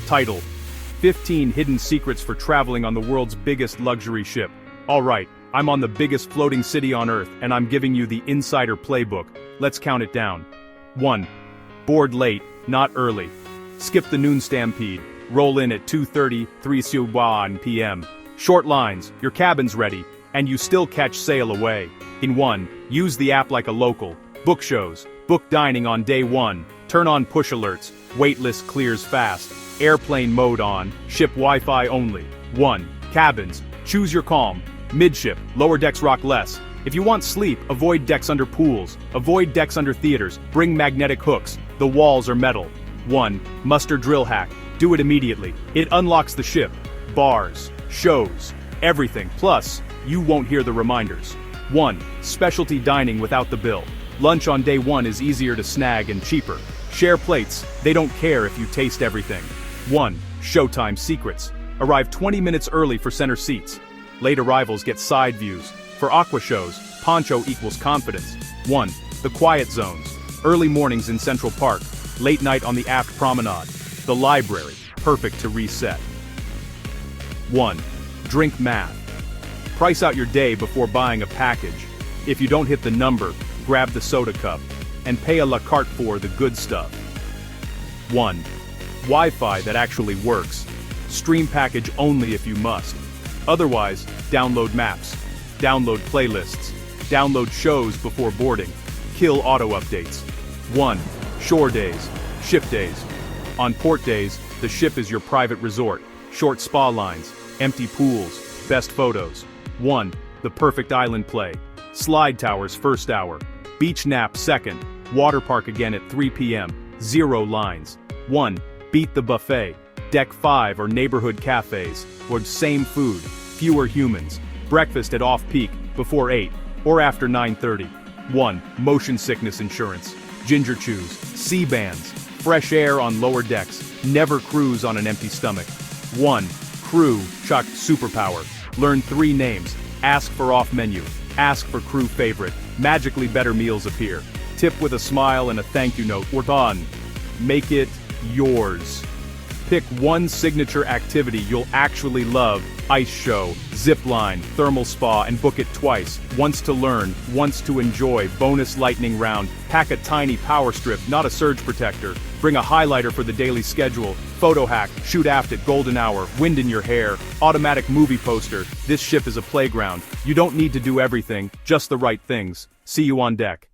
Title: 15 Hidden Secrets for Traveling on the World's Biggest Luxury Ship. Alright, I'm on the biggest floating city on Earth and I'm giving you the insider playbook. Let's count it down. 1. Board late, not early. Skip the noon stampede. Roll in at 2:30, 3 p.m. Short lines, your cabin's ready, and you still catch sail away. In 1, use the app like a local. Book shows, book dining on day 1, turn on push alerts, waitlist clears fast, airplane mode on, ship Wi-Fi only. 1. Cabins, choose your calm. Midship, lower decks rock less. If you want sleep, avoid decks under pools, avoid decks under theaters, bring magnetic hooks, the walls are metal. 1. Muster drill hack, do it immediately. It unlocks the ship. Bars, shows, everything, plus, you won't hear the reminders. 1. Specialty dining without the bill. Lunch on day 1 is easier to snag and cheaper. Share plates, they don't care if you taste everything. 1. Showtime secrets. Arrive 20 minutes early for center seats. Late arrivals get side views. For aqua shows, poncho equals confidence. 1. The quiet zones. Early mornings in Central Park. Late night on the aft promenade. The library, perfect to reset. 1. Drink math. Price out your day before buying a package. If you don't hit the number, grab the soda cup. And pay a la carte for the good stuff. 1. Wi-Fi that actually works. Stream package only if you must. Otherwise, download maps. Download playlists. Download shows before boarding. Kill auto updates. 1. Shore days. Ship days. On port days, the ship is your private resort. Short spa lines. Empty pools. Best photos. 1. The perfect island play. Slide towers first hour. Beach nap second. Water park again at 3 p.m. 0 lines. 1. Beat the buffet. Deck 5 or neighborhood cafes. Or same food. Fewer humans. Breakfast at off-peak, before 8, or after 9:30. 1. Motion sickness insurance. Ginger chews. Sea bands. Fresh air on lower decks. Never cruise on an empty stomach. 1. Crew, shock superpower. Learn 3 names. Ask for off menu. Ask for crew favorite. Magically better meals appear. Tip with a smile and a thank you note. We're done. Make it yours. Pick one signature activity you'll actually love. Ice show, zip line, thermal spa, and book it twice. Once to learn, once to enjoy. Bonus lightning round. Pack a tiny power strip, not a surge protector. Bring a highlighter for the daily schedule. Photo hack, shoot aft at golden hour. Wind in your hair. Automatic movie poster. This ship is a playground. You don't need to do everything, just the right things. See you on deck.